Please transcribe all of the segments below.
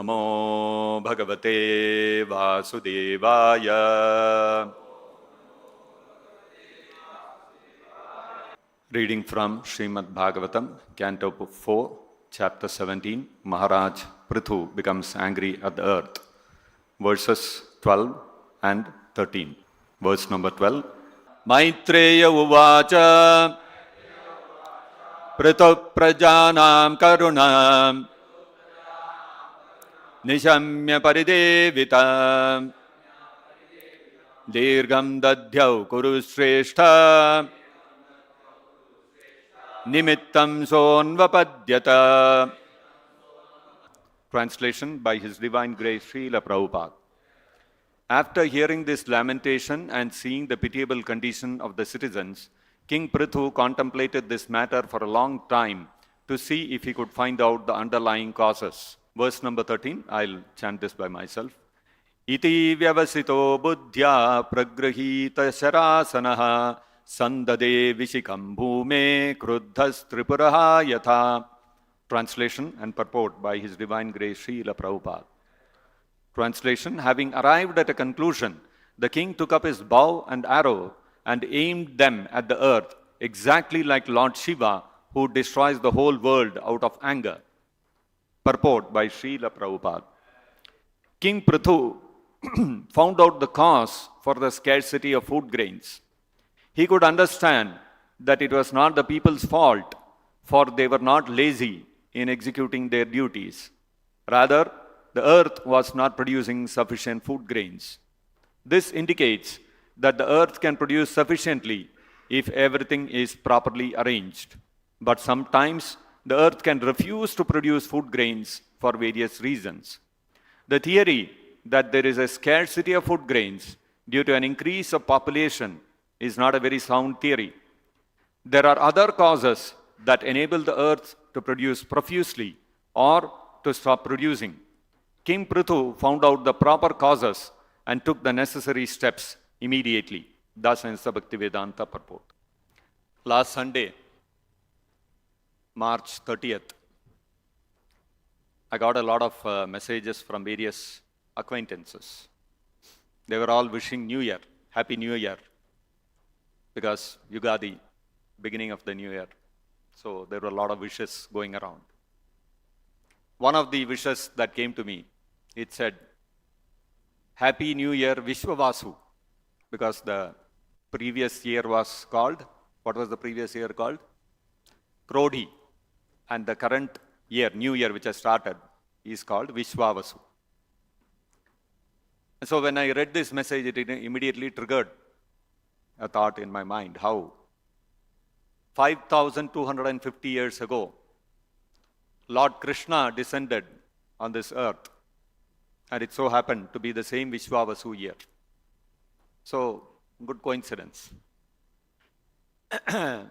Namo Bhagavate Vasudevaya. Reading from Srimad Bhagavatam, Canto 4, Chapter 17, Maharaj Prithu becomes angry at the earth. Verses 12 and 13. Verse number 12. Maitreya Uvacha Prithu Prajanam Karunam Nishamya Paridevita Dirgham Dadhyau Kurushreshta Nimittam Sonvapadyata. Translation by His Divine Grace Srila Prabhupada. After hearing this lamentation and seeing the pitiable condition of the citizens, King Prithu contemplated this matter for a long time to see if he could find out the underlying causes. Verse number 13, I'll chant this by myself. Iti vyavasito buddhya pragrahita sharasanaha Sandade Vishikam Bhume Kruddhas Tripuraha Yatha. Translation and purport by His Divine Grace Srila Prabhupada. Translation. Having arrived at a conclusion, the king took up his bow and arrow and aimed them at the earth, exactly like Lord Shiva, who destroys the whole world out of anger. Purport by Srila Prabhupada. King Prithu found out the cause for the scarcity of food grains. He could understand that it was not the people's fault, for they were not lazy in executing their duties. Rather, the earth was not producing sufficient food grains. This indicates that the earth can produce sufficiently if everything is properly arranged. But sometimes the earth can refuse to produce food grains for various reasons. The theory that there is a scarcity of food grains due to an increase of population is not a very sound theory. There are other causes that enable the earth to produce profusely or to stop producing. King Prithu found out the proper causes and took the necessary steps immediately. Dasa is the Bhaktivedanta purport. Last Sunday, March 30th, I got a lot of messages from various acquaintances. They were all wishing New Year, Happy New Year, because Yugadi, beginning of the new year. So there were a lot of wishes going around. One of the wishes that came to me, it said, Happy New Year Vishwavasu, because the previous year was called, what was the previous year called? Krodhi. And the current year, new year which has started, is called Vishwavasu. And so when I read this message, it immediately triggered a thought in my mind, how 5,250 years ago, Lord Krishna descended on this earth, and it so happened to be the same Vishwavasu year. So, good coincidence.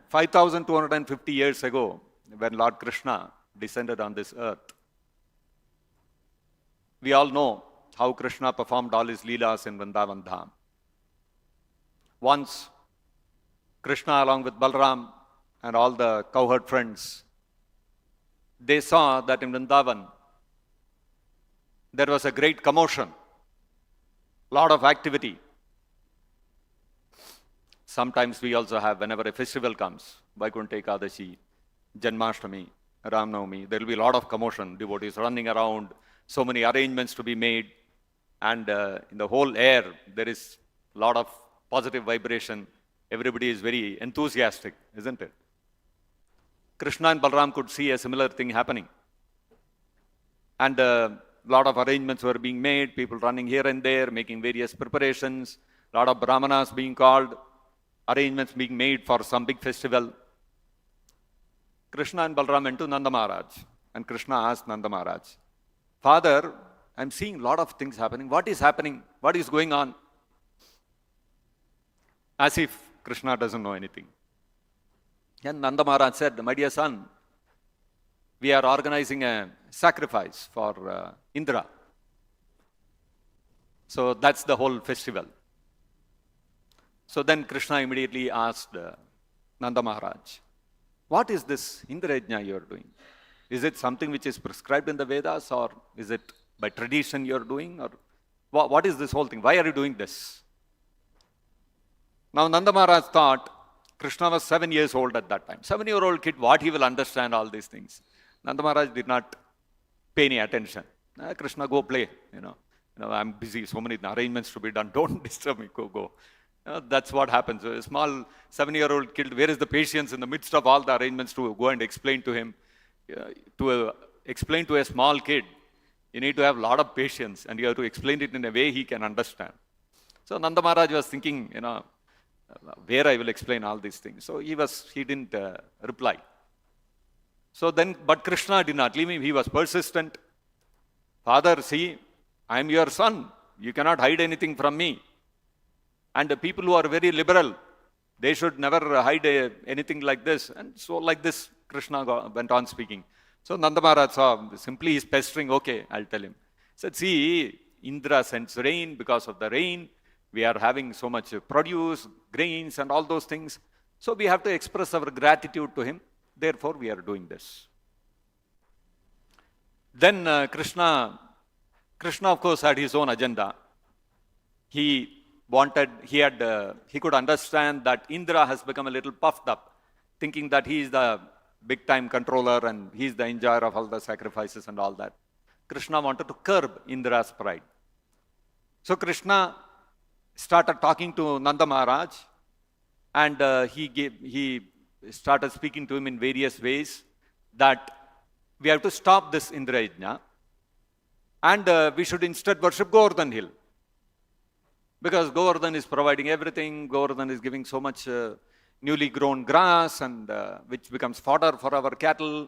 5,250 years ago, when Lord Krishna descended on this earth, we all know how Krishna performed all his leelas in Vrindavan Dham. Once, Krishna along with Balram and all the cowherd friends, they saw that in Vrindavan, there was a great commotion, lot of activity. Sometimes we also have, whenever a festival comes, Vaikuntha Ekadashi, Janmashtami, Ram Navami, there will be a lot of commotion, devotees running around, so many arrangements to be made, and in the whole air, there is a lot of positive vibration. Everybody is very enthusiastic, isn't it? Krishna and Balram could see a similar thing happening. And a lot of arrangements were being made, people running here and there, making various preparations, a lot of brahmanas being called, arrangements being made for some big festival. Krishna and Balram went to Nanda Maharaj, and Krishna asked Nanda Maharaj, Father, I'm seeing a lot of things happening. What is happening? What is going on? As if Krishna doesn't know anything. And Nanda Maharaj said, my dear son, we are organizing a sacrifice for Indra. So that's the whole festival. So then Krishna immediately asked Nanda Maharaj, what is this Indra Yajna you are doing? Is it something which is prescribed in the Vedas, or is it By tradition you're doing? Or what is this whole thing? Why are you doing this? Now Nanda Maharaj thought Krishna was 7 years old at that time. 7-year-old kid, what he will understand all these things? Nanda Maharaj did not pay any attention. Krishna, go play. I'm busy, so many arrangements to be done. Don't disturb me, go. That's what happens. A small 7-year-old kid, where is the patience in the midst of all the arrangements to go and explain to him? Explain to a small kid, you need to have a lot of patience and you have to explain it in a way he can understand. So Nanda Maharaj was thinking, where I will explain all these things. So he didn't reply. So then, but Krishna did not leave him. He was persistent. Father, see, I am your son. You cannot hide anything from me. And the people who are very liberal, they should never hide anything like this. And so like this, Krishna went on speaking. So Nanda Maharaj saw, simply he's pestering, okay, I'll tell him. He said, see, Indra sends rain. Because of the rain, we are having so much produce, grains and all those things. So we have to express our gratitude to him. Therefore, we are doing this. Then Krishna of course had his own agenda. He could understand that Indra has become a little puffed up, thinking that he is the big time controller and he is the enjoyer of all the sacrifices and all that. Krishna wanted to curb Indra's pride. So Krishna started talking to Nanda Maharaj, and he started speaking to him in various ways that we have to stop this Indra Yajna and we should instead worship Govardhan hill. Because Govardhan is providing everything, Govardhan is giving so much newly grown grass and which becomes fodder for our cattle,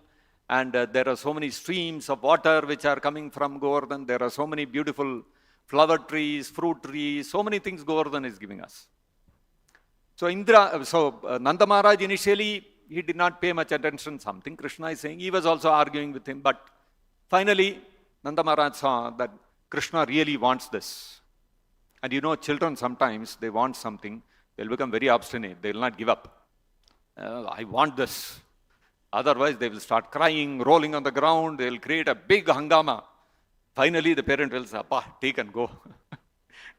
and there are so many streams of water which are coming from Govardhan. There are so many beautiful flower trees, fruit trees, so many things Govardhan is giving us. So Nanda Maharaj initially, he did not pay much attention to something Krishna is saying. He was also arguing with him, but finally Nanda Maharaj saw that Krishna really wants this. And children sometimes, they want something, they'll become very obstinate, they will not give up. I want this. Otherwise, they will start crying, rolling on the ground, they will create a big hangama. Finally, the parent will say, Appa, take and go.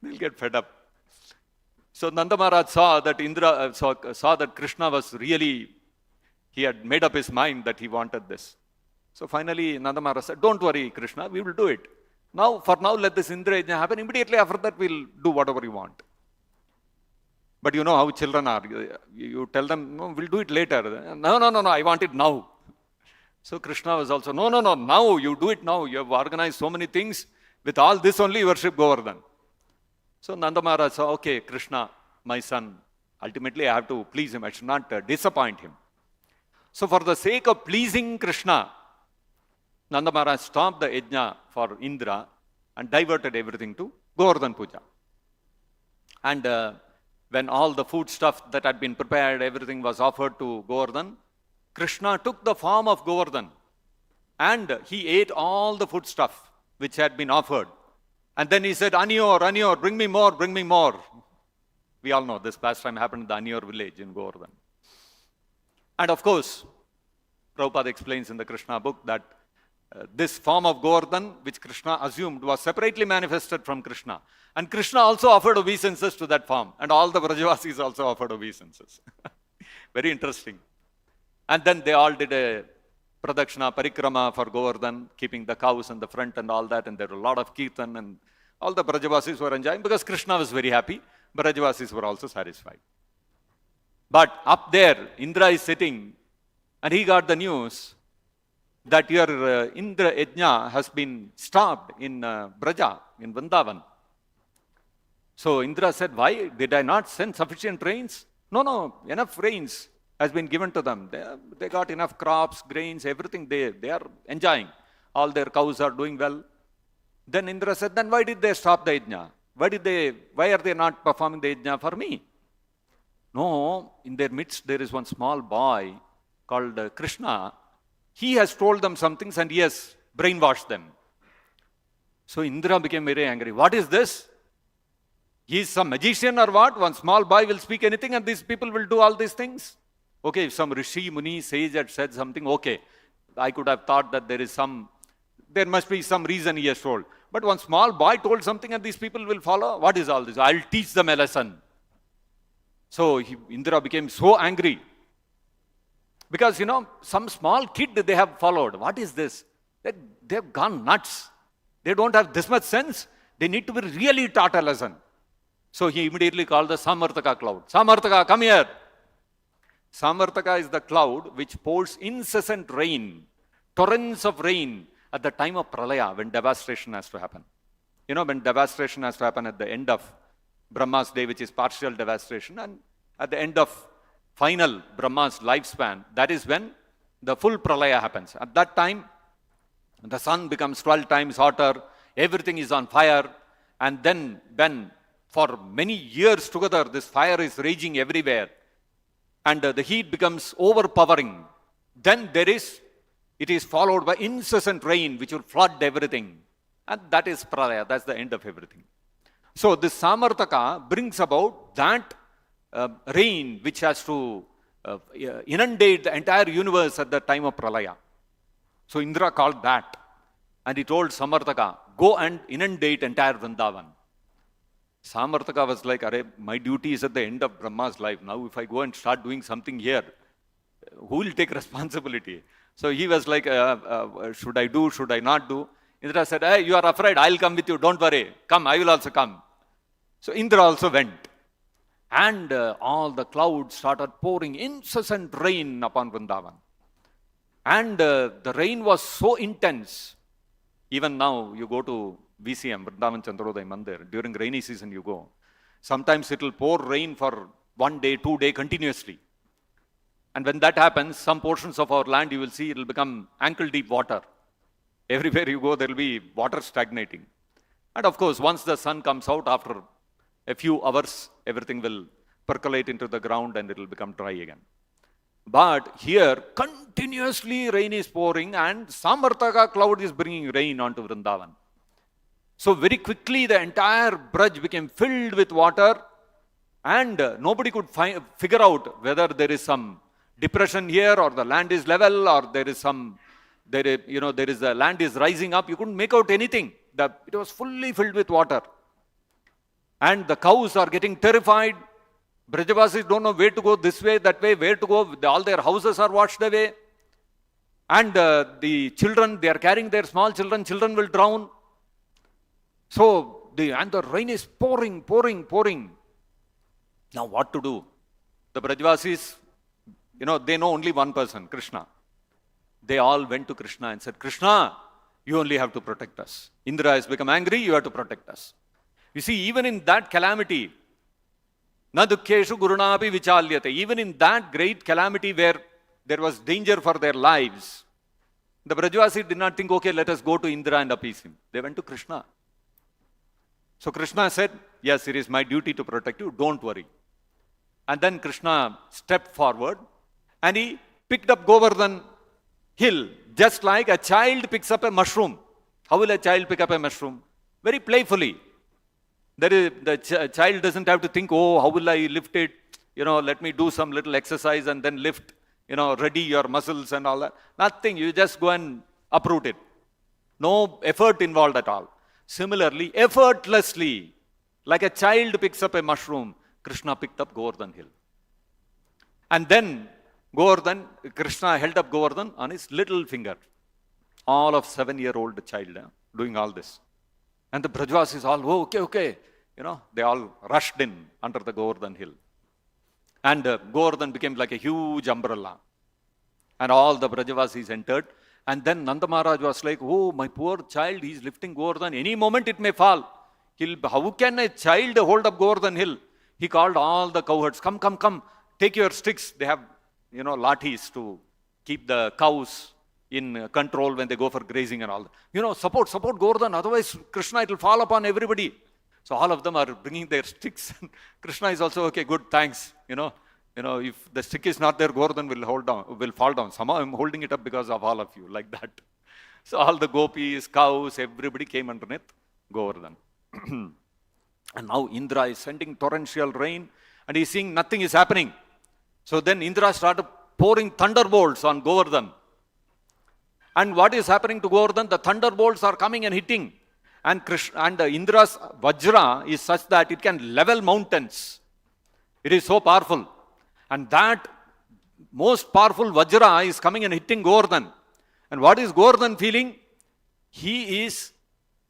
They'll get fed up. So Nanda Maharaj saw that Krishna was really, he had made up his mind that he wanted this. So finally, Nanda Maharaj said, don't worry, Krishna, we will do it. For now, let this Indra Yajna happen. Immediately after that, we'll do whatever you want. But you know how children are. You tell them, no, we'll do it later. No, I want it now. So Krishna was also, no, now, you do it now. You have organized so many things. With all this only, you worship Govardhan. So Nanda Maharaj said, okay, Krishna, my son, ultimately I have to please him. I should not disappoint him. So for the sake of pleasing Krishna, Nanda Maharaj stopped the yajna for Indra and diverted everything to Govardhan Puja. And when all the food stuff that had been prepared, everything was offered to Govardhan, Krishna took the form of Govardhan and he ate all the food stuff which had been offered. And then he said, Aniyor, bring me more. We all know this pastime happened in the Aniyor village in Govardhan. And of course, Prabhupada explains in the Krishna book that this form of Govardhan, which Krishna assumed, was separately manifested from Krishna. And Krishna also offered obeisances to that form. And all the Brajavasis also offered obeisances. Very interesting. And then they all did a pradakshina, parikrama for Govardhan, keeping the cows in the front and all that. And there were a lot of kirtan and all the Brajavasis were enjoying because Krishna was very happy. Brajavasis were also satisfied. But up there, Indra is sitting and he got the news that your Indra Yajna has been stopped in Braja, in Vrindavan. So Indra said, why? Did I not send sufficient rains? No, enough rains has been given to them. They got enough crops, grains, everything they are enjoying. All their cows are doing well. Then Indra said, then why did they stop the Yajna? Why are they not performing the Yajna for me? No, in their midst there is one small boy called Krishna. He has told them some things and he has brainwashed them. So Indra became very angry. What is this? He is some magician or what? One small boy will speak anything and these people will do all these things? Okay, if some Rishi, Muni, sage had said something, okay. I could have thought that there is some There must be some reason he has told. But one small boy told something and these people will follow. What is all this? I'll teach them a lesson. So Indra became so angry. Because, some small kid they have followed. What is this? They have gone nuts. They don't have this much sense. They need to be really taught a lesson. So he immediately called the Samartaka cloud. Samartaka, come here. Samartaka is the cloud which pours incessant rain, torrents of rain at the time of Pralaya, when devastation has to happen. When devastation has to happen at the end of Brahma's day, which is partial devastation, and at the end of final Brahma's lifespan, that is when the full Pralaya happens. At that time, the sun becomes 12 times hotter, everything is on fire, and then when for many years together this fire is raging everywhere, and the heat becomes overpowering, then it is followed by incessant rain which will flood everything. And that is Pralaya, that's the end of everything. So this Samartaka brings about that rain which has to inundate the entire universe at the time of Pralaya. So Indra called that, and he told Samartaka, go and inundate entire Vrindavan. Samartaka was like, my duty is at the end of Brahma's life. Now if I go and start doing something here, who will take responsibility? So he was like, should I do, should I not do? Indra said, hey, you are afraid, I'll come with you, don't worry. Come, I will also come. So Indra also went. And all the clouds started pouring incessant rain upon Vrindavan. And the rain was so intense. Even now, you go to VCM, Vrindavan Chandrodaya Mandir, during rainy season you go. Sometimes it will pour rain for 1 day, 2 days continuously. And when that happens, some portions of our land you will see it will become ankle deep water. Everywhere you go, there will be water stagnating. And of course, once the sun comes out, after a few hours, everything will percolate into the ground and it will become dry again. But here, continuously rain is pouring and Samartaka cloud is bringing rain onto Vrindavan. So very quickly, the entire Braj became filled with water and nobody could figure out whether there is some depression here or the land is level or there is the land is rising up. You couldn't make out anything. It was fully filled with water. And the cows are getting terrified. Brajavasis don't know where to go, this way, that way, where to go. All their houses are washed away. And the children, they are carrying their small children will drown. So, the rain is pouring. Now what to do? The Brajavasis, they know only one person, Krishna. They all went to Krishna and said, Krishna, you only have to protect us. Indra has become angry, you have to protect us. You see, even in that calamity, na dukkeshu gurunapi vichalyate, even in that great calamity where there was danger for their lives, the Brajavasis did not think, okay, let us go to Indra and appease him. They went to Krishna. So Krishna said, yes, it is my duty to protect you, don't worry. And then Krishna stepped forward and he picked up Govardhan hill, just like a child picks up a mushroom. How will a child pick up a mushroom? Very playfully. The child doesn't have to think, oh, how will I lift it? Let me do some little exercise and then lift, ready your muscles and all that. Nothing, you just go and uproot it. No effort involved at all. Similarly, effortlessly, like a child picks up a mushroom, Krishna picked up Govardhan hill. And then Krishna held up Govardhan on his little finger. All of 7-year-old child doing all this. And the Brajavasis all, oh, okay. They all rushed in under the Govardhan hill. And Govardhan became like a huge umbrella. And all the Brajavasis entered. And then Nanda Maharaj was like, oh, my poor child, he is lifting Govardhan. Any moment it may fall. How can a child hold up Govardhan hill? He called all the cowherds, come, take your sticks. They have, lathis to keep the cows in control when they go for grazing and all that. Support Govardhan, otherwise Krishna, it will fall upon everybody. So all of them are bringing their sticks. Krishna is also, okay, good, thanks. If the stick is not there, Govardhan will fall down. Somehow I'm holding it up because of all of you, like that. So all the gopis, cows, everybody came underneath Govardhan. And now Indra is sending torrential rain and he's seeing nothing is happening. So then Indra started pouring thunderbolts on Govardhan. And what is happening to Govardhan? The thunderbolts are coming and hitting. And Indra's Vajra is such that it can level mountains. It is so powerful. And that most powerful Vajra is coming and hitting Govardhan. And what is Govardhan feeling? He is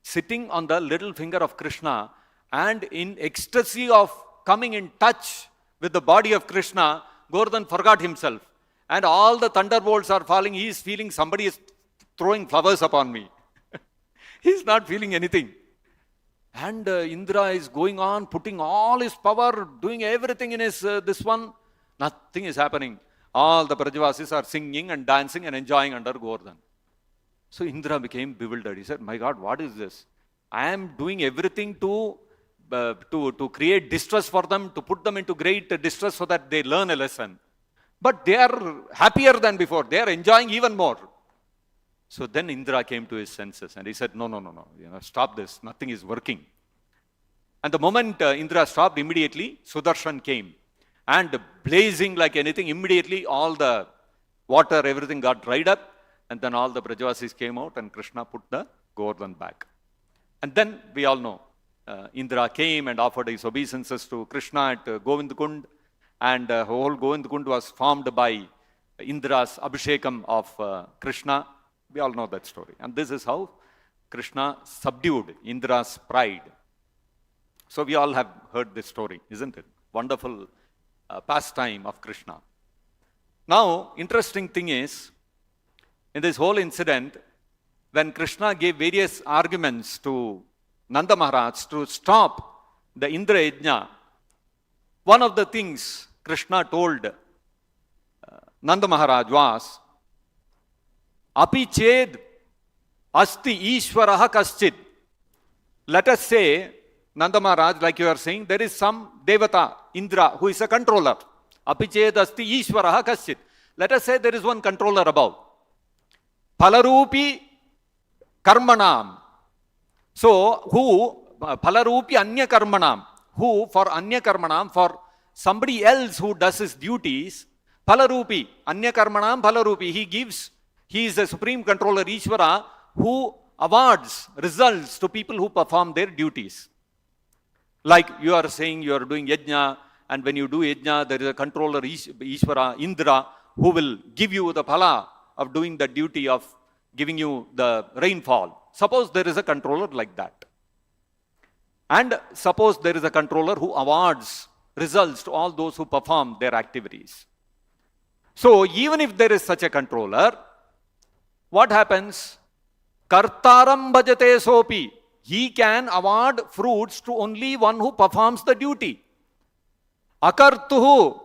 sitting on the little finger of Krishna, and in ecstasy of coming in touch with the body of Krishna, Govardhan forgot himself. And all the thunderbolts are falling. He is feeling somebody is throwing flowers upon me. He is not feeling anything. And Indra is going on, putting all his power, doing everything in his this one. Nothing is happening. All the Brajavasis are singing and dancing and enjoying under Govardhan. So Indra became bewildered. He said, my God, what is this? I am doing everything to create distress for them, to put them into great distress so that they learn a lesson. But they are happier than before. They are enjoying even more. So then Indra came to his senses and he said, no, stop this. Nothing is working. And the moment Indra stopped, immediately Sudarshan came. And blazing like anything, immediately all the water, everything got dried up. And then all the Brajavasis came out and Krishna put the Govardhan back. And then we all know, Indra came and offered his obeisances to Krishna at Govindkund. And whole Govindkund was formed by Indra's Abhishekam of Krishna. We all know that story. And this is how Krishna subdued Indra's pride. So we all have heard this story, isn't it? Wonderful pastime of Krishna. Now, interesting thing is, in this whole incident, when Krishna gave various arguments to Nanda Maharaj to stop the Indra Yajna, one of the things Krishna told Nanda Maharaj was, Api ched asti Ishwaraha kaschid. Let us say, Nanda Maharaj, like you are saying, there is some Devata, Indra, who is a controller. Api ched asti Ishwaraha kaschid. Let us say there is one controller above. Phalarupi karmanam. So, who, phalarupi anya karmanam. Who, for anya karmanam, for somebody else who does his duties, phalarupi, anya karmanam phalarupi. He is the supreme controller, Ishvara, who awards results to people who perform their duties. Like you are saying, you are doing yajna, and when you do yajna, there is a controller, Ishvara, Indra, who will give you the phala of doing the duty of giving you the rainfall. Suppose there is a controller like that. And suppose there is a controller who awards results to all those who perform their activities. So even if there is such a controller, what happens? Kartaram bhajate sopi. He can award fruits to only one who performs the duty. Akartuhu.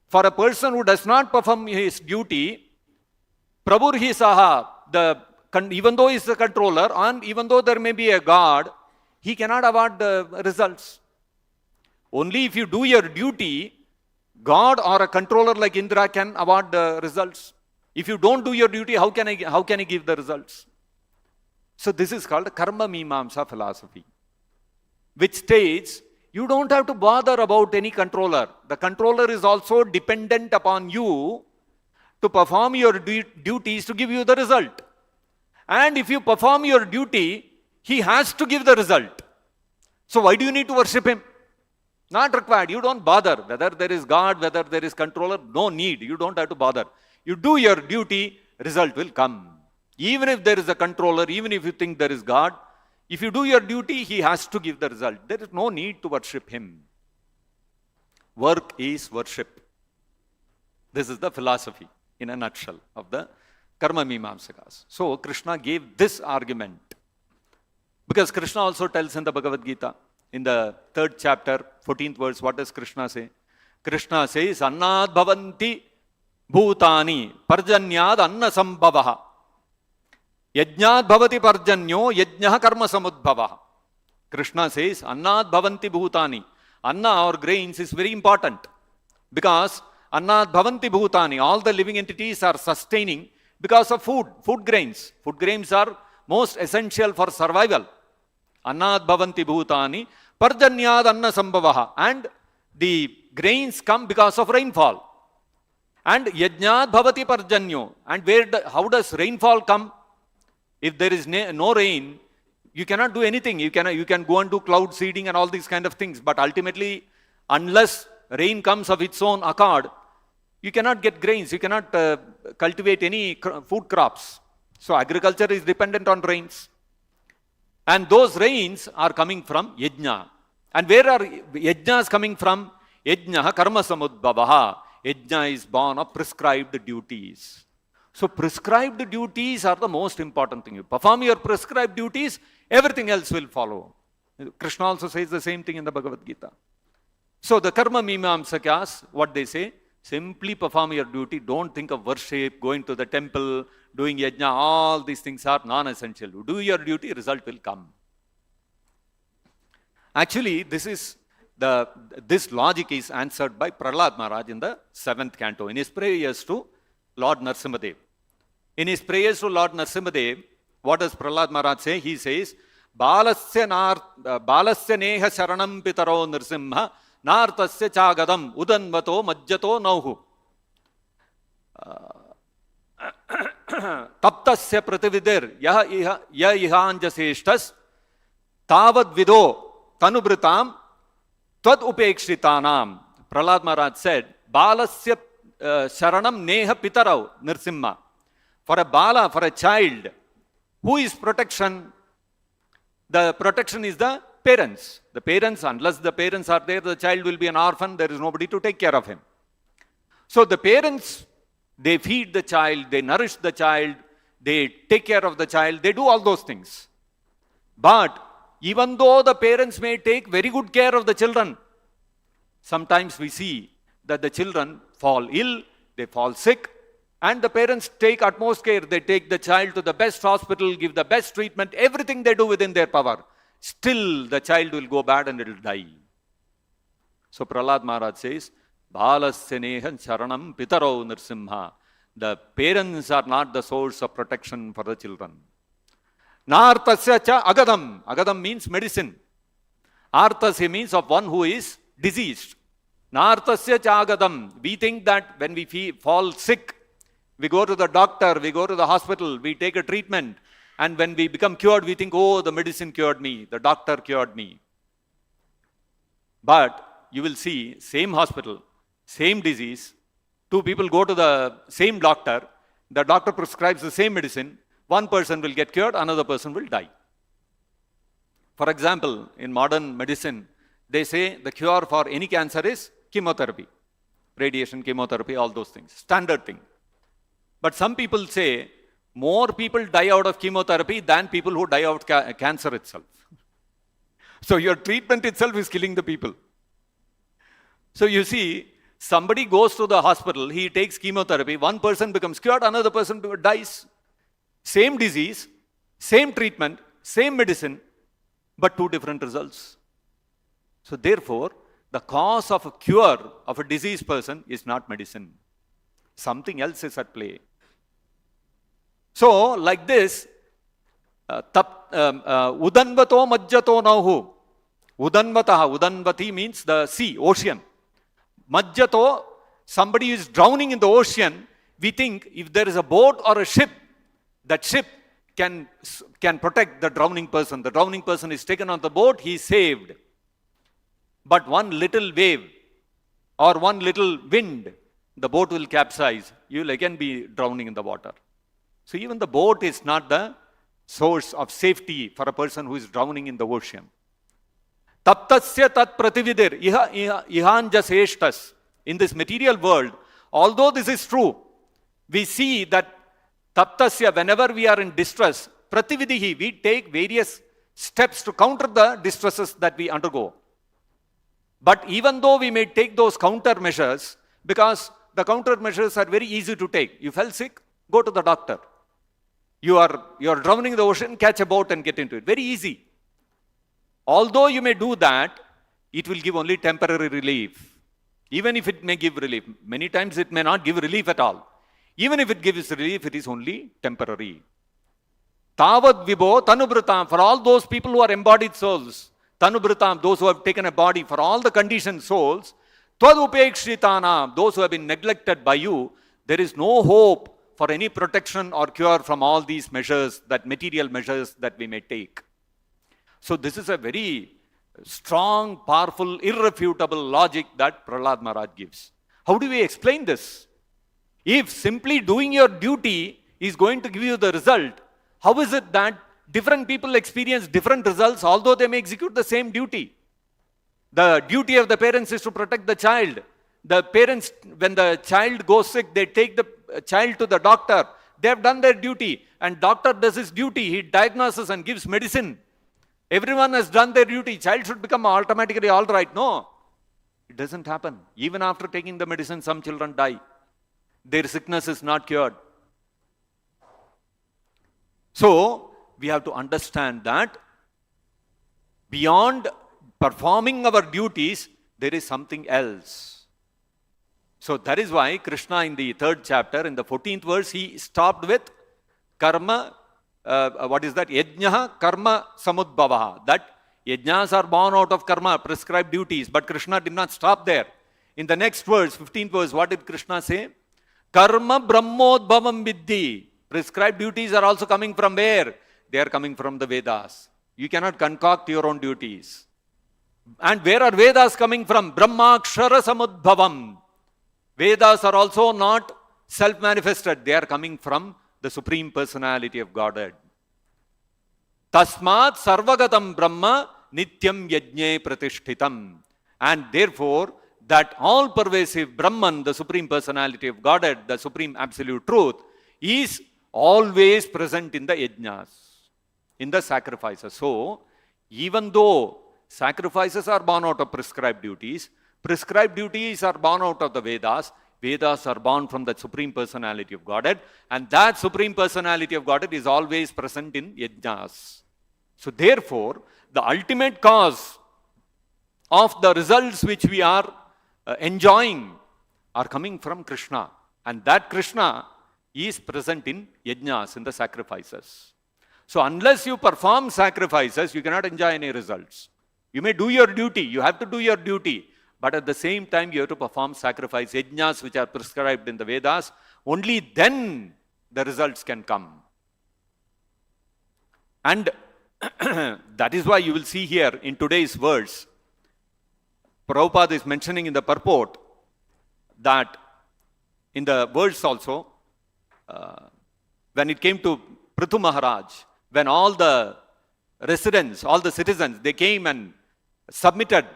For a person who does not perform his duty, Prabhurhi saha, even though he is the controller and even though there may be a God, he cannot award the results. Only if you do your duty, God or a controller like Indra can award the results. If you don't do your duty, how can he give the results? So this is called Karma Mimamsa philosophy, which states you don't have to bother about any controller. The controller is also dependent upon you to perform your duties to give you the result. And if you perform your duty, he has to give the result. So why do you need to worship him? Not required. You don't bother whether there is God, whether there is controller. No need. You don't have to bother. You do your duty, result will come. Even if there is a controller, even if you think there is God, if you do your duty, he has to give the result. There is no need to worship him. Work is worship. This is the philosophy in a nutshell of the Karma Mimamsakas. So Krishna gave this argument. Because Krishna also tells in the Bhagavad Gita, in the 3rd chapter, 14th verse, what does Krishna say? Krishna says, Annad bhavanti bhutani parjanyad anna sambhavaha. Yajnad bhavati parjanyo yajnaha karma samudbhavaha. Krishna says, Annad bhavanti bhutani. Anna or grains is very important. Because Annad bhavanti bhutani, all the living entities are sustaining because of food grains. Food grains are most essential for survival. Annad bhavanti bhutani parjanyad anna sambhavaha. And the grains come because of rainfall. And yajnad bhavati parjanyo. And how does rainfall come? If there is no rain, you cannot do anything. You can go and do cloud seeding and all these kind of things. But ultimately, unless rain comes of its own accord, you cannot get grains. You cannot cultivate any food crops. So agriculture is dependent on rains. And those rains are coming from yajna. And where are yajnas coming from? Yajna karma samudbhavaha. Yajna is born of prescribed duties. So prescribed duties are the most important thing. You perform your prescribed duties, everything else will follow. Krishna also says the same thing in the Bhagavad Gita. So the karma mimamsakas, what they say, simply perform your duty. Don't think of worship, going to the temple, doing yajna. All these things are non-essential. Do your duty, result will come. Actually, this logic is answered by Prahlad Maharaj in the 7th canto, in his prayers to Lord Narasimha. In his prayers to Lord Narasimha, what does Prahlad Maharaj say? He says, Balasya neha sharanam pitaro Narasimha nartasya chagadam udanvato majjato nauhu. Taptasya pratividir ya ihanjaseshtas tavad vido tanubritam tvad upekshitanam. Prahlad Maharaj said, Balasya sharanam neha pitarau Narasimha. For a bala, for a child, who is protection? The protection is the parents. The parents, unless the parents are there, the child will be an orphan. There is nobody to take care of him. So the parents, they feed the child, they nourish the child, they take care of the child, they do all those things. But even though the parents may take very good care of the children, sometimes we see that the children fall ill, they fall sick, and the parents take utmost care. They take the child to the best hospital, give the best treatment, everything they do within their power. Still, the child will go bad and it will die. So Prahlad Maharaj says, Balasya neha sharanam pitaro Narasimha. The parents are not the source of protection for the children. Nartasya cha agadam. Agadam means medicine. Artasya means of one who is diseased. Nartasya cha agadam. We think that when we fall sick, we go to the doctor, we go to the hospital, we take a treatment, and when we become cured, we think, oh, the medicine cured me, the doctor cured me. But you will see, same hospital, same disease, two people go to the same doctor, the doctor prescribes the same medicine, one person will get cured, another person will die. For example, in modern medicine, they say the cure for any cancer is chemotherapy, radiation, chemotherapy, all those things, standard thing. But some people say more people die out of chemotherapy than people who die out of cancer itself. So your treatment itself is killing the people. So you see, somebody goes to the hospital, he takes chemotherapy, one person becomes cured, another person dies. Same disease, same treatment, same medicine, but two different results. So therefore, the cause of a cure of a diseased person is not medicine. Something else is at play. So, like this, udanvato majjato nauhu. Udanvataha, udanvati means the sea, ocean. Majjato, somebody is drowning in the ocean. We think if there is a boat or a ship, that ship can protect the drowning person. The drowning person is taken on the boat, he is saved. But one little wave or one little wind, the boat will capsize. You will again be drowning in the water. So even the boat is not the source of safety for a person who is drowning in the ocean. Taptasya tat pratividir ihanjaseshtas. In this material world, although this is true, we see that taptasya, whenever we are in distress, pratividihi, we take various steps to counter the distresses that we undergo. But even though we may take those countermeasures, because the countermeasures are very easy to take. You fell sick, go to the doctor. You are drowning in the ocean, catch a boat and get into it. Very easy. Although you may do that, it will give only temporary relief. Even if it may give relief. Many times it may not give relief at all. Even if it gives relief, it is only temporary. Tavad vibho tanubritam. For all those people who are embodied souls, tanubritam, those who have taken a body, for all the conditioned souls, tvad upekshitana, those who have been neglected by you, there is no hope for any protection or cure from all these measures, that material measures that we may take. So this is a very strong, powerful, irrefutable logic that Prahlad Maharaj gives. How do we explain this? If simply doing your duty is going to give you the result, how is it that different people experience different results although they may execute the same duty? The duty of the parents is to protect the child. The parents, when the child goes sick, they take the child to the doctor. They have done their duty, and doctor does his duty. He diagnoses and gives medicine. Everyone has done their duty. Child should become automatically all right. No, it doesn't happen. Even after taking the medicine, some children die. Their sickness is not cured. So, we have to understand that beyond performing our duties, there is something else. So that is why Krishna in the 3rd chapter, in the 14th verse, he stopped with karma, Yajnaha karma samudbhavaha. That yajnas are born out of karma, prescribed duties. But Krishna did not stop there. In the next verse, 15th verse, what did Krishna say? Karma brahmodbhavam viddhi. Prescribed duties are also coming from where? They are coming from the Vedas. You cannot concoct your own duties. And where are Vedas coming from? Brahmakshara samudbhavam. Vedas are also not self-manifested. They are coming from the Supreme Personality of Godhead. Tasmat sarvagatam brahma nityam yajne pratishtitam. And therefore, that all-pervasive Brahman, the Supreme Personality of Godhead, the Supreme Absolute Truth, is always present in the yajnas, in the sacrifices. So, even though sacrifices are born out of prescribed duties are born out of the Vedas, Vedas are born from the Supreme Personality of Godhead, and that Supreme Personality of Godhead is always present in yajnas. So therefore, the ultimate cause of the results which we are enjoying are coming from Krishna, and that Krishna is present in yajnas, in the sacrifices. So unless you perform sacrifices, you cannot enjoy any results. You may do your duty, you have to do your duty, but at the same time you have to perform sacrifice, yajnas which are prescribed in the Vedas. Only then the results can come. And that is why you will see here in today's verse, Prabhupada is mentioning in the purport that in the verse also, when it came to Prithu Maharaj, when all the residents, all the citizens, they came and submitted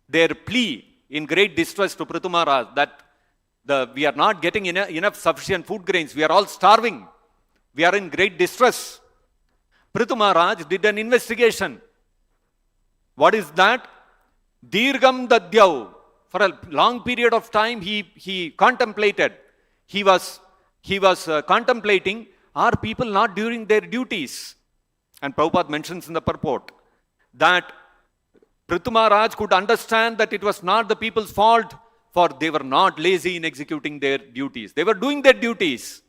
their plea in great distress to Prithu Maharaj that we are not getting enough sufficient food grains, we are all starving, we are in great distress. Prithu Maharaj did an investigation. What is that? Dirgham Dadyav. For a long period of time he contemplated. He was contemplating, are people not doing their duties? And Prabhupada mentions in the purport that Prithu Maharaj could understand that it was not the people's fault, for they were not lazy in executing their duties. They were doing their duties,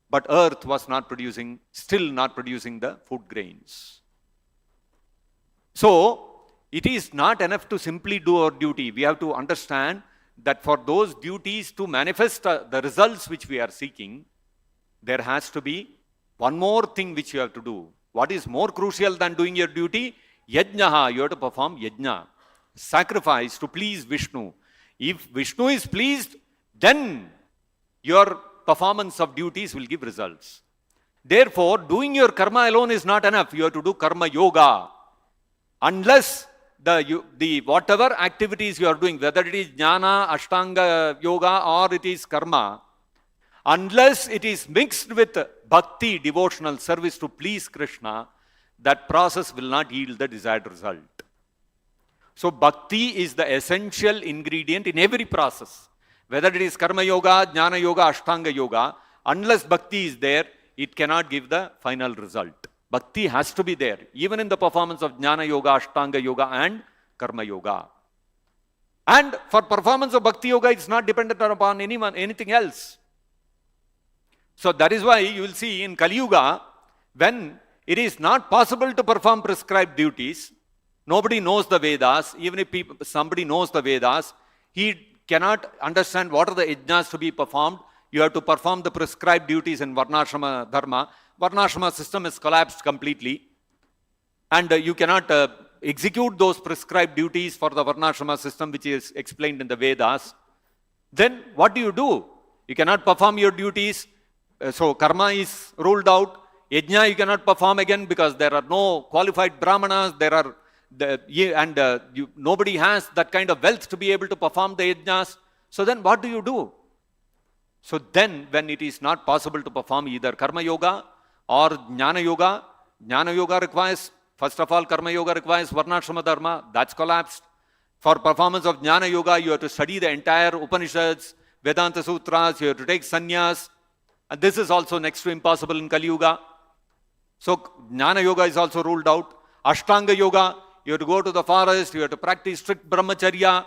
but earth was not producing, still not producing the food grains. So, it is not enough to simply do our duty. We have to understand that for those duties to manifest the results which we are seeking, there has to be one more thing which you have to do. What is more crucial than doing your duty? Yajnaha, you have to perform yajna, sacrifice to please Vishnu. If Vishnu is pleased, then your performance of duties will give results. Therefore, doing your karma alone is not enough. You have to do karma yoga. Unless the whatever activities you are doing, whether it is jnana, ashtanga yoga, or it is karma, unless it is mixed with bhakti, devotional service to please Krishna, that process will not yield the desired result. So bhakti is the essential ingredient in every process. Whether it is karma yoga, jnana yoga, ashtanga yoga, unless bhakti is there, it cannot give the final result. Bhakti has to be there, even in the performance of jnana yoga, ashtanga yoga, and karma yoga. And for performance of bhakti yoga, it's not dependent upon anything else. So that is why you will see in Kali Yuga, when it is not possible to perform prescribed duties, nobody knows the Vedas. Even if somebody knows the Vedas, he cannot understand what are the yajnas to be performed. You have to perform the prescribed duties in Varnashrama Dharma. Varnashrama system is collapsed completely. And you cannot execute those prescribed duties for the Varnashrama system, which is explained in the Vedas. Then what do? You cannot perform your duties. So karma is ruled out. Yajna you cannot perform again because there are no qualified brahmanas. Nobody has that kind of wealth to be able to perform the yajnas. So then what do? So then when it is not possible to perform either karma yoga or jnana yoga requires, first of all, karma yoga requires Varnashrama Dharma. That's collapsed. For performance of jnana yoga, you have to study the entire Upanishads, Vedanta Sutras, you have to take sannyas. And this is also next to impossible in Kali Yuga. So jnana yoga is also ruled out. Ashtanga yoga, you have to go to the forest, you have to practice strict brahmacharya,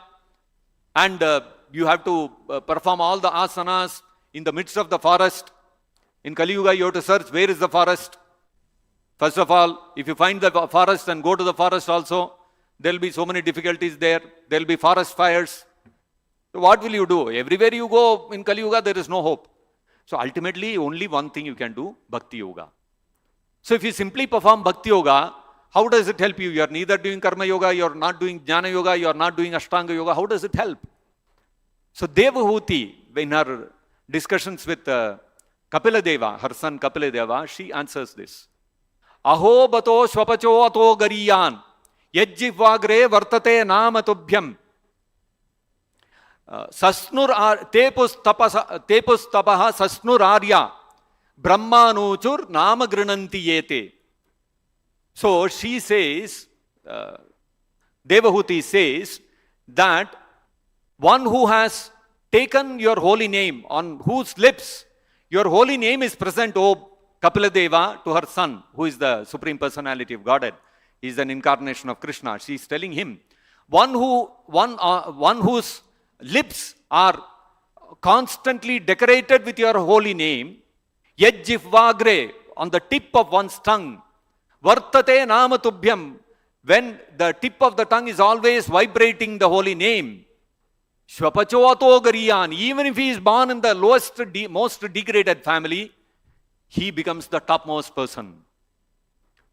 and you have to perform all the asanas in the midst of the forest. In Kali Yuga, you have to search where is the forest. First of all, if you find the forest and go to the forest also, there will be so many difficulties there. There will be forest fires. So what will you do? Everywhere you go in Kali Yuga, there is no hope. So ultimately, only one thing you can do, Bhakti Yoga. So if you simply perform Bhakti Yoga, how does it help you? You are neither doing Karma Yoga, you are not doing Jnana Yoga, you are not doing Ashtanga Yoga. How does it help? So Devahuti, in her discussions with Kapila Deva, her son Kapila Deva, she answers this. Aho bato swapacho ato gariyan yajjivagre vartate namatubhyam sasnur tepus tapaha sasnur arya brahmanuchur nama grinanti yete. So she says, Devahuti says that one who has taken your holy name, on whose lips your holy name is present, O Kapila Deva, to her son, who is the Supreme Personality of Godhead. He is an incarnation of Krishna. She is telling him, one whose lips are constantly decorated with your holy name, yajjivagre, on the tip of one's tongue, vartate namatubhyam, when the tip of the tongue is always vibrating the holy name, shvapachoato gariyan, even if he is born in the lowest, most degraded family, he becomes the topmost person.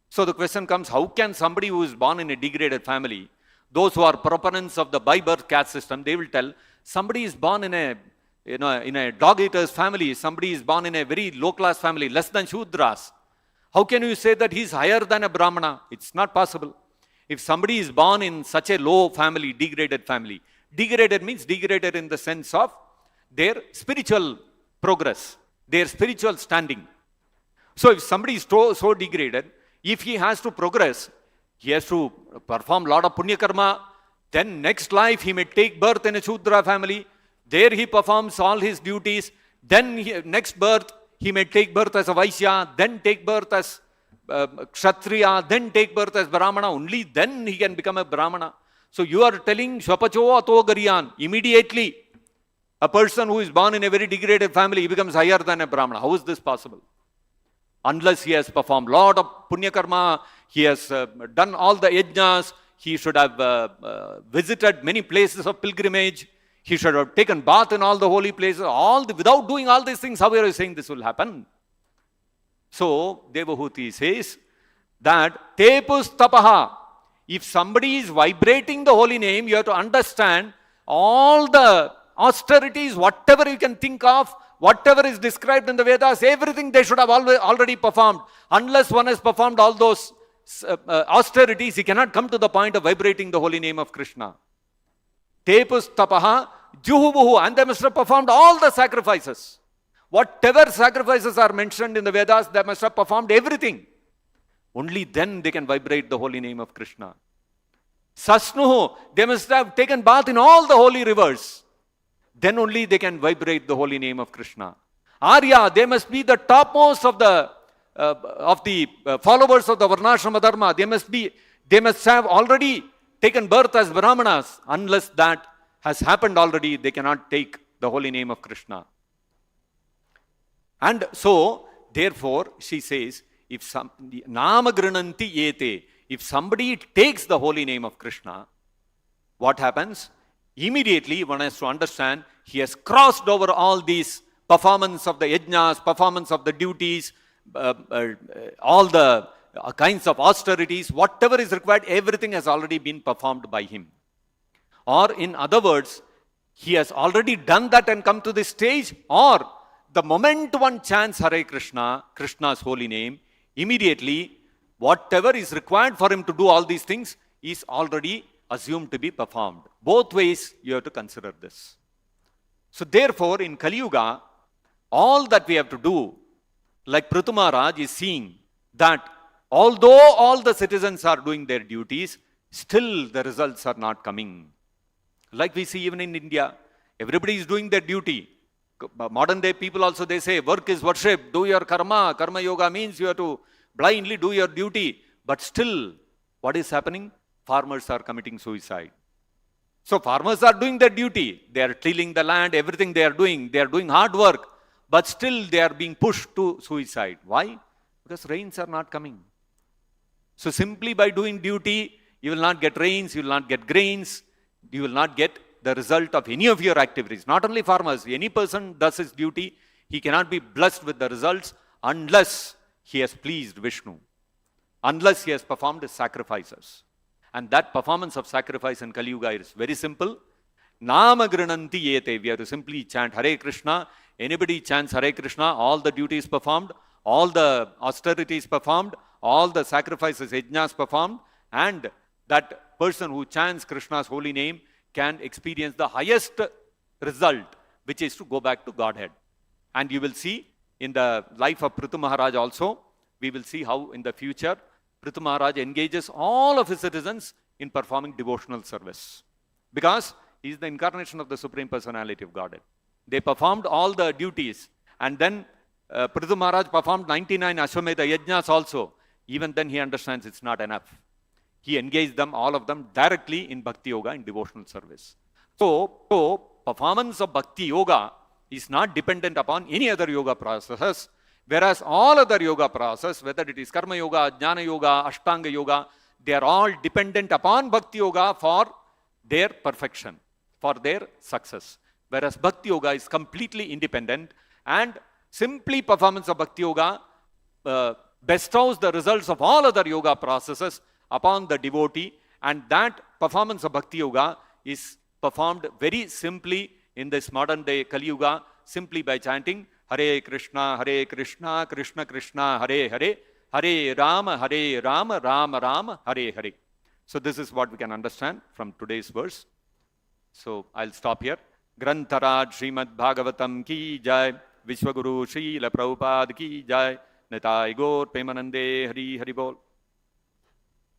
So the question comes, how can somebody who is born in a degraded family, those who are proponents of the by-birth caste system, they will tell, somebody is born in a dog-eater's family, somebody is born in a very low-class family, less than Shudras. How can you say that he is higher than a Brahmana? It's not possible. If somebody is born in such a low family, degraded family, degraded means degraded in the sense of their spiritual progress, their spiritual standing. So if somebody is so degraded, if he has to progress, he has to perform a lot of punya karma. Then next life he may take birth in a Shudra family. There he performs all his duties. Then next birth he may take birth as a Vaishya, then take birth as Kshatriya, then take birth as Brahmana. Only then he can become a Brahmana. So you are telling Shvapacho Ato Gariyan, immediately a person who is born in a very degraded family, he becomes higher than a Brahmana. How is this possible? Unless he has performed a lot of punya karma, he has done all the yajnas, he should have visited many places of pilgrimage, he should have taken bath in all the holy places, without doing all these things. How are you saying this will happen? So Devahuti says that tepus tapaha, if somebody is vibrating the holy name, you have to understand all the austerities, whatever you can think of, whatever is described in the Vedas, everything they should have already performed. Unless one has performed all those austerities, he cannot come to the point of vibrating the holy name of Krishna. Tepus tapaha juhubuhu, and they must have performed all the sacrifices. Whatever sacrifices are mentioned in the Vedas, they must have performed everything. Only then they can vibrate the holy name of Krishna. Sasnuhu, they must have taken bath in all the holy rivers. Then only they can vibrate the holy name of Krishna. Arya, they must be the topmost of the followers of the Varnashrama Dharma. They must have already taken birth as Brahmanas. Unless that has happened already, they cannot take the holy name of Krishna. And so, therefore, she says, if somebody takes the holy name of Krishna, what happens? Immediately one has to understand he has crossed over all these performance of the yajnas, performance of the duties, all the kinds of austerities, whatever is required, everything has already been performed by him. Or in other words, he has already done that and come to this stage, or the moment one chants Hare Krishna, Krishna's holy name, immediately whatever is required for him to do all these things is already assumed to be performed. Both ways you have to consider this. So therefore, in Kali Yuga, all that we have to do, like Prithu Maharaj is seeing that although all the citizens are doing their duties, still the results are not coming. Like we see even in India, everybody is doing their duty. Modern day people also, they say work is worship, do your karma. Karma yoga means you have to blindly do your duty. But still, what is happening? Farmers are committing suicide. So farmers are doing their duty. They are tilling the land, everything they are doing hard work. But still they are being pushed to suicide. Why? Because rains are not coming. So simply by doing duty, you will not get rains, you will not get grains, you will not get the result of any of your activities. Not only farmers, any person does his duty, he cannot be blessed with the results unless he has pleased Vishnu, unless he has performed his sacrifices. And that performance of sacrifice in Kali Yuga is very simple. Nama grinanti yete. We have to simply chant Hare Krishna. Anybody chants Hare Krishna, all the duties performed, all the austerities performed, all the sacrifices, yajnas performed, and that person who chants Krishna's holy name can experience the highest result, which is to go back to Godhead. And you will see in the life of Prithu Maharaj also, we will see how in the future Prithu Maharaj engages all of his citizens in performing devotional service. Because he is the incarnation of the Supreme Personality of Godhead. They performed all the duties, and then Prithu Maharaj performed 99 Ashwamedha Yajnas also. Even then he understands it's not enough. He engaged them, all of them, directly in Bhakti Yoga, in devotional service. So performance of Bhakti Yoga is not dependent upon any other yoga processes, whereas all other yoga processes, whether it is Karma Yoga, Jnana Yoga, Ashtanga Yoga, they are all dependent upon Bhakti Yoga for their perfection, for their success. Whereas Bhakti Yoga is completely independent, and simply performance of Bhakti Yoga bestows the results of all other yoga processes upon the devotee, and that performance of Bhakti Yoga is performed very simply in this modern day Kali Yuga, simply by chanting Hare Krishna, Krishna Krishna, Hare Hare, Hare Rama, Rama Rama, Hare Hare. So this is what we can understand from today's verse. So I'll stop here. Grantharaj Srimad Bhagavatam ki jai, Vishwaguru Srila Prabhupada ki jai, Nitai Gaur Premanande Hari Hari Bol.